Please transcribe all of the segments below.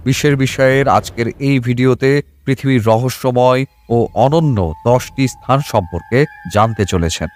বিশ্বের বিষয়ের আজকের এই ভিডিওতে পৃথিবীর রহস্যময় ও অনন্য 10টি স্থান সম্পর্কে জানতে চলেছেন।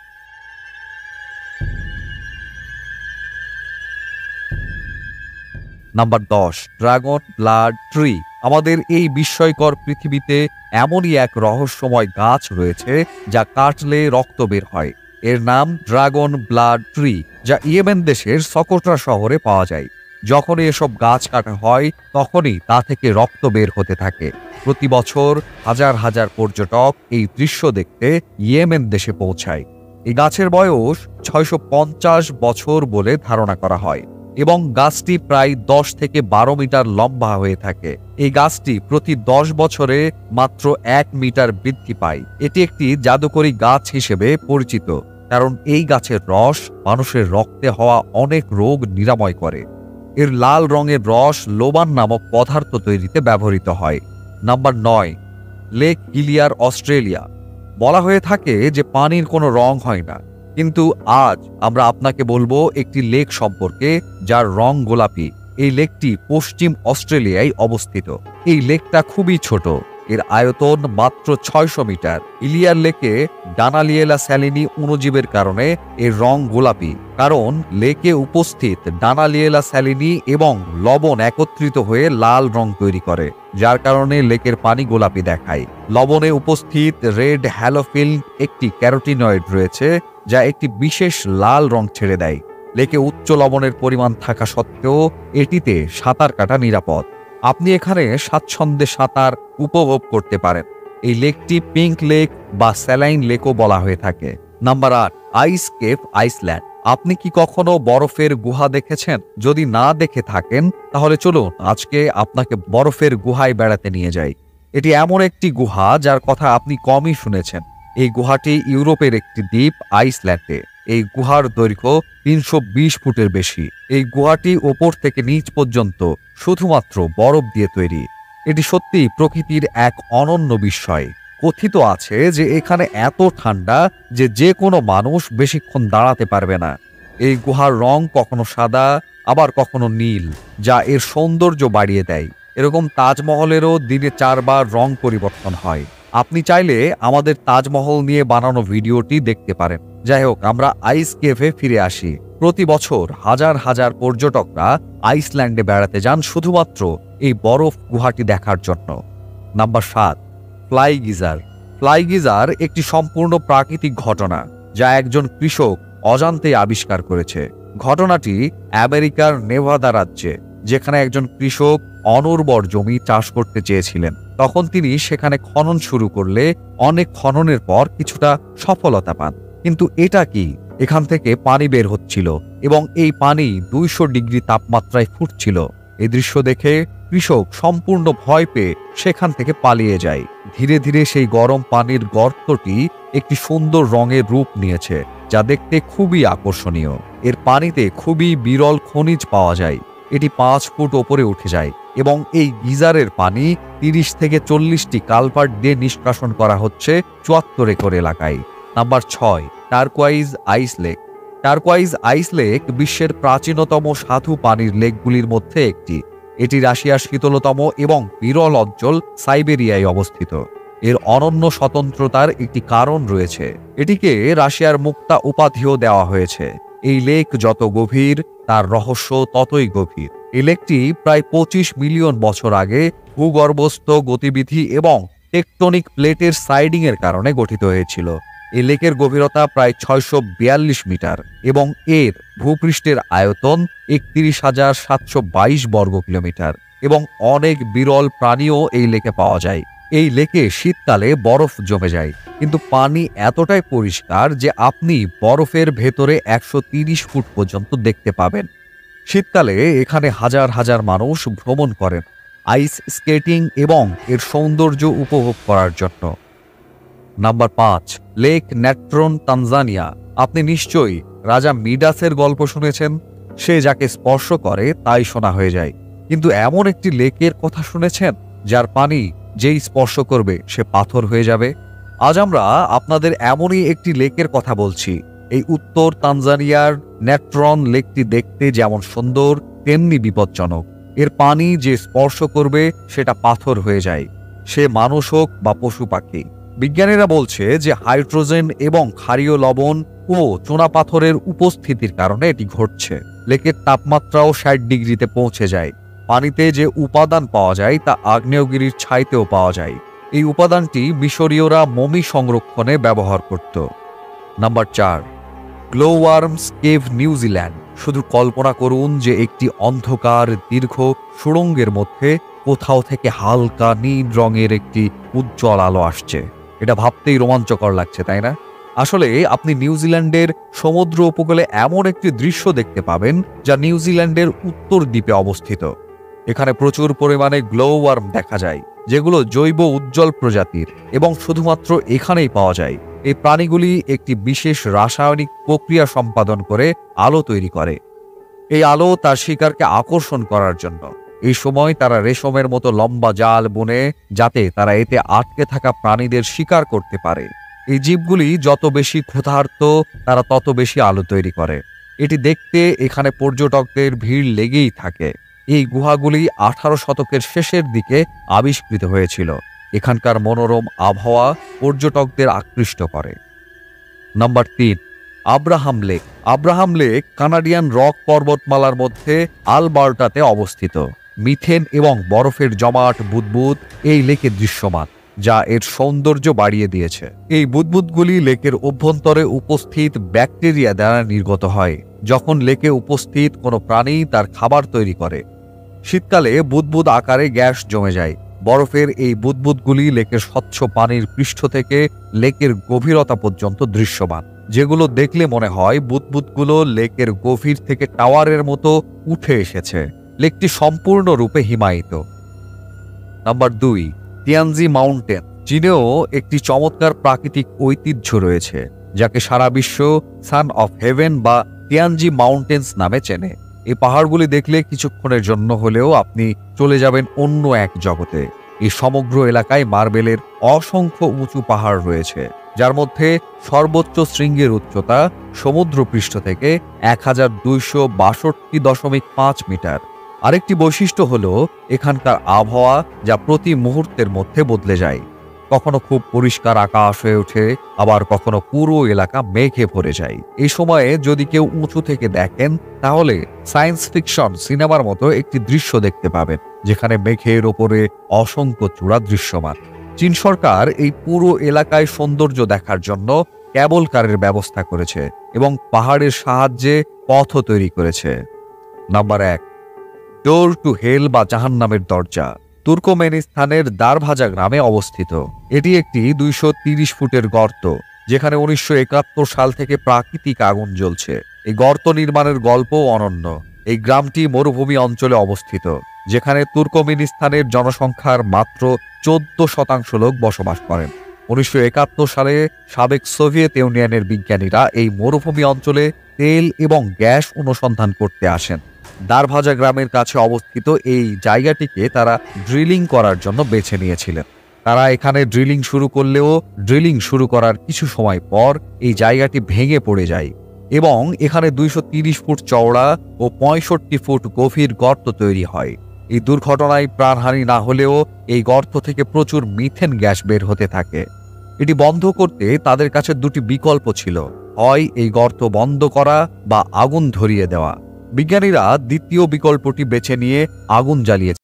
Number 10, dragon blood tree. আমাদের এই বিস্ময়কর পৃথিবীতে এমনই এক রহস্যময় গাছ রয়েছে যা কাটলে রক্ত বের হয়। এর নাম ড্রাগন ব্লাড ট্রি, যা ইয়েমেন দেশের সকোট্রা শহরে পাওয়া যায়। যখনই এসব গাছ কাটা হয় তখনই তা থেকে রক্ত বের হতে থাকে। প্রতি বছর হাজার হাজার পর্যটক এই দৃশ্য দেখতে ইয়েমেন দেশে পৌঁছায়। এই গাছের বয়স 650 বছর বলে ধারণা করা হয় এবং গাছটি প্রায় 10 থেকে 12 মিটার লম্বা হয়ে থাকে। এই গাছটি প্রতি 10 বছরে মাত্র 1 মিটার বৃদ্ধি পায়। এটি একটি জাদুকরী গাছ হিসেবে পরিচিত, কারণ এই গাছের রস মানুষের রক্তে হওয়া অনেক রোগ নিরাময় করে। এর লাল রঙের রস লোবান নামক পদার্থ তৈরিতে ব্যবহৃত হয়। Number 9, lake Hillier, Australia. বলা হয়ে থাকে যে পানির কোনো রং হয় না, কিন্তু আজ আমরা আপনাকে বলবো একটি লেক সম্পর্কে যার রং গোলাপি। এই লেকটি পশ্চিম অস্ট্রেলিয়ায় অবস্থিত। এই লেকটা খুবই ছোট, এর আয়তন মাত্র 600 মিটার। ইলিয়ার লেকে ডানালিয়েলা স্যালিনি অণুজীবের কারণে এর রং গোলাপি, কারণ লেকে উপস্থিত ডানালিয়েলা স্যালিনি এবং লবণ একত্রিত হয়ে লাল রং তৈরি করে, যার কারণে লেকের পানি গোলাপি দেখায়। লবণে উপস্থিত রেড হ্যালোফিল্ম একটি ক্যারোটিনয়েড রয়েছে যা একটি বিশেষ লাল রং ছেড়ে দেয়। লেকে উচ্চ লবণের পরিমাণ থাকা সত্ত্বেও এটিতে সাঁতার কাটা নিরাপদ। আপনি এখানে স্বাচ্ছন্দ্যে সাঁতার উপভোগ করতে পারেন। এই লেকটি পিঙ্ক লেক বা স্যালাইন লেকও বলা হয়ে থাকে। নাম্বার 8, আইস কেভ, আইসল্যান্ড। আপনি কি কখনো বরফের গুহা দেখেছেন? যদি না দেখে থাকেন তাহলে চলুন আজকে আপনাকে বরফের গুহায় বেড়াতে নিয়ে যাই। এটি এমন একটি গুহা যার কথা আপনি কমই শুনেছেন। এই গুহাটি ইউরোপের একটি দ্বীপ, আইসল্যান্ডে। এই গুহার দৈর্ঘ্য 320 ফুটের বেশি। এই গুহাটি ওপর থেকে নিচ পর্যন্ত শুধুমাত্র বরফ দিয়ে তৈরি। এটি সত্যি প্রকৃতির এক অনন্য বিস্ময়। কথিত আছে যে এখানে এত ঠান্ডা যে যে কোনো মানুষ বেশিক্ষণ দাঁড়াতে পারবে না। এই গুহার রং কখনো সাদা, আবার কখনো নীল, যা এর সৌন্দর্য বাড়িয়ে দেয়। এরকম তাজমহলেরও দিনে 4 বার রং পরিবর্তন হয়। আপনি চাইলে আমাদের তাজমহল নিয়ে বানানো ভিডিওটি দেখতে পারেন। যাই হোক, আমরা আইস কেভে ফিরে আসি। প্রতি বছর হাজার হাজার পর্যটকরা আইসল্যান্ডে বেড়াতে যান শুধুমাত্র এই বরফ গুহাটি দেখার জন্য। Number 7, fly geyser. Fly geyser একটি সম্পূর্ণ প্রাকৃতিক ঘটনা যা একজন কৃষক অজান্তেই আবিষ্কার করেছে। ঘটনাটি আমেরিকার নেভাদা রাজ্যে, যেখানে একজন কৃষক অনুর্বর জমি চাষ করতে চেয়েছিলেন। তখন তিনি সেখানে খনন শুরু করলে অনেক খননের পর কিছুটা সফলতা পান। কিন্তু এটা কি? এখান থেকে পানি বের হচ্ছিল এবং এই পানি 200 ডিগ্রি তাপমাত্রায় ফুটছিল। এই দৃশ্য দেখে কৃষক সম্পূর্ণ ভয় পেয়ে সেখান থেকে পালিয়ে যায়। ধীরে ধীরে সেই গরম পানির গর্তটি একটি সুন্দর রঙের রূপ নিয়েছে, যা দেখতে খুবই আকর্ষণীয়। এর পানিতে খুবই বিরল খনিজ পাওয়া যায়। এটি 5 ফুট ওপরে উঠে যায় এবং এই গিজারের পানি 30 থেকে 40টি কালভার্ট দিয়ে নিষ্কাশন করা হচ্ছে 74 একর এলাকায়। নাম্বার 6, টারকোয়াইজ আইস লেক। টারকোয়াইজ আইস লেক বিশ্বের প্রাচীনতম স্বাদু পানির লেকগুলির মধ্যে একটি। এটি রাশিয়ার শীতলতম এবং বিরল অঞ্চল সাইবেরিয়ায় অবস্থিত। এর অনন্য স্বতন্ত্রতার একটি কারণ রয়েছে। এটিকে রাশিয়ার মুক্তা উপাধিও দেওয়া হয়েছে। এই লেক যত গভীর, তার রহস্য ততই গভীর। এই লেকটি প্রায় 25 মিলিয়ন বছর আগে ভূগর্ভস্থ গতিবিধি এবং টেকটনিক প্লেটের সাইডিং এর কারণে গঠিত হয়েছিল। এই লেকের গভীরতা প্রায় 642 মিটার এবং এর ভূপৃষ্ঠের আয়তন 31,722 বর্গ কিলোমিটার এবং অনেক বিরল প্রাণীও এই লেকে পাওয়া যায়। এই লেকে শীতকালে বরফ জমে যায়, কিন্তু পানি এতটাই পরিষ্কার যে আপনি বরফের ভেতরে 130 ফুট পর্যন্ত দেখতে পাবেন। শীতকালে এখানে হাজার হাজার মানুষ ভ্রমণ করেন আইস স্কেটিং এবং এর সৌন্দর্য উপভোগ করার জন্য। Number 5, lake Natron, Tanzania. আপনি নিশ্চয়ই রাজা মিডাসের গল্প শুনেছেন। সে যাকে স্পর্শ করে তাই সোনা হয়ে যায়। কিন্তু এমন একটি লেকের কথা শুনেছেন যার পানি যেই স্পর্শ করবে সে পাথর হয়ে যাবে? আজ আমরা আপনাদের এমনই একটি লেকের কথা বলছি। এই উত্তর তানজানিয়ার ন্যাট্রন লেকটি দেখতে যেমন সুন্দর তেমনি বিপজ্জনক। এর পানি যে স্পর্শ করবে সেটা পাথর হয়ে যায়, সে মানুষ হোক বা পশু পাখি। বিজ্ঞানীরা বলছে যে হাইড্রোজেন এবং ক্ষারীয় লবণ ও চুনাপাথরের উপস্থিতির কারণে এটি ঘটছে। লেকের তাপমাত্রাও ৬০ ডিগ্রিতে পৌঁছে যায়। পানিতে যে উপাদান পাওয়া যায় তা আগ্নেয়গিরির ছাইতেও পাওয়া যায়। এই উপাদানটি মিশরীয়রা মমি সংরক্ষণে ব্যবহার করত। Number ৪, glowworms cave, New Zealand. শুধু কল্পনা করুন যে একটি অন্ধকার দীর্ঘ সুড়ঙ্গের মধ্যে কোথাও থেকে হালকা নীল রঙের একটি উজ্জ্বল আলো আসছে। এটা ভাবতেই রোমাঞ্চকর লাগছে, তাই না? আসলে আপনি নিউজিল্যান্ডের সমুদ্র উপকূলে এমন একটি দৃশ্য দেখতে পাবেন যা নিউজিল্যান্ডের উত্তর দ্বীপে অবস্থিত। এখানে প্রচুর পরিমাণে গ্লোওয়ার্ম দেখা যায়, যেগুলো জৈব উজ্জ্বল প্রজাতির এবং শুধুমাত্র এখানেই পাওয়া যায়। এই প্রাণীগুলি একটি বিশেষ রাসায়নিক প্রক্রিয়া সম্পাদন করে আলো তৈরি করে। এই আলো তার শিকারকে আকর্ষণ করার জন্য। এই সময় তারা রেশমের মতো লম্বা জাল বুনে, যাতে তারা এতে আটকে থাকা প্রাণীদের শিকার করতে পারে। এই জীবগুলি যত বেশি ক্ষুধার্ত, তারা তত বেশি আলো তৈরি করে। এটি দেখতে এখানে পর্যটকদের ভিড় লেগেই থাকে। এই গুহাগুলি 18 শতকের শেষের দিকে আবিষ্কৃত হয়েছিল। এখানকার মনোরম আবহাওয়া পর্যটকদের আকৃষ্ট করে। Number ৩, Abraham lake. Abraham lake Canadian rock পর্বতমালার মধ্যে আলবার্টাতে অবস্থিত। মিথেন এবং বরফের জমাট বুদবুদ এই লেকে দৃশ্যমান, যা এর সৌন্দর্য বাড়িয়ে দিয়েছে। এই বুদবুদগুলি লেকের অভ্যন্তরে উপস্থিত ব্যাকটেরিয়া দ্বারা নির্গত হয়, যখন লেকে উপস্থিত কোনো প্রাণী তার খাবার তৈরি করে। শীতকালে বুদবুদ আকারে গ্যাস জমে যায়। বরফের এই বুদবুদগুলি লেকের স্বচ্ছ পানির পৃষ্ঠ থেকে লেকের গভীরতা পর্যন্ত দৃশ্যমান, যেগুলো দেখলে মনে হয় বুদবুদগুলো লেকের গভীর থেকে টাওয়ারের মতো উঠে এসেছে। লেকটি সম্পূর্ণরূপে হিমায়িত। Number ২, তিয়ানজি mountain. চীনেও একটি চমৎকার প্রাকৃতিক ঐতিহ্য রয়েছে, যাকে সারা বিশ্ব সান অফ হেভেন বা তিয়ানজি মাউন্টেন্স নামে চেনে। এই পাহাড়গুলি দেখলে কিছুক্ষণের জন্য হলেও আপনি চলে যাবেন অন্য এক জগতে। এই সমগ্র এলাকায় মার্বেলের অসংখ্য উঁচু পাহাড় রয়েছে, যার মধ্যে সর্বোচ্চ শৃঙ্গের উচ্চতা সমুদ্রপৃষ্ঠ থেকে ১,২৬২.৫ মিটার। আরেকটি বৈশিষ্ট্য হলো এখানকার আবহাওয়া, যা প্রতি মুহূর্তের মধ্যে বদলে যায়। কখনো খুব পরিষ্কার আকাশ হয়ে ওঠে, আবার কখনো পুরো এলাকা মেঘে ভরে যায়। এই সময়ে যদি কেউ উঁচু থেকে দেখেন, তাহলে সায়েন্স ফিকশন সিনেমার মতো একটি দৃশ্য দেখতে পাবেন, যেখানে মেঘের ওপরে অসংখ্য চূড়া দৃশ্যমান। চীন সরকার এই পুরো এলাকায় সৌন্দর্য দেখার জন্য ক্যাবল কারের ব্যবস্থা করেছে এবং পাহাড়ের সাহায্যে পথও তৈরি করেছে। নাম্বার ১, ডোর টু হেল বা জাহান্নামের দরজা। তুর্কমেনিস্তানের দারভাজা গ্রামে অবস্থিত। এটি একটি ২৩০ ফুটের গর্ত, যেখানে ১৯৭১ সাল থেকে প্রাকৃতিক আগুন জ্বলছে। এই গর্ত নির্মাণের গল্পও অনন্য। এই গ্রামটি মরুভূমি অঞ্চলে অবস্থিত, যেখানে তুর্কমেনিস্তানের জনসংখ্যার মাত্র ১৪% লোক বসবাস করেন। ১৯৭১ সালে সাবেক সোভিয়েত ইউনিয়নের বিজ্ঞানীরা এই মরুভূমি অঞ্চলে তেল এবং গ্যাস অনুসন্ধান করতে আসেন। দারভাজা গ্রামের কাছে অবস্থিত এই জায়গাটিকে তারা ড্রিলিং করার জন্য বেছে নিয়েছিলেন। তারা এখানে ড্রিলিং শুরু করলেও ড্রিলিং শুরু করার কিছু সময় পর এই জায়গাটি ভেঙে পড়ে যায় এবং এখানে ২৩০ ফুট চওড়া ও ৬৫ ফুট গভীর গর্ত তৈরি হয়। এই দুর্ঘটনায় প্রাণহানি না হলেও এই গর্ত থেকে প্রচুর মিথেন গ্যাস বের হতে থাকে। এটি বন্ধ করতে তাদের কাছে দুটি বিকল্প ছিল, হয় এই গর্ত বন্ধ করা বা আগুন ধরিয়ে দেওয়া। বিজ্ঞানীরা দ্বিতীয় বিকল্পটি বেছে নিয়ে আগুন জ্বালিয়েছে।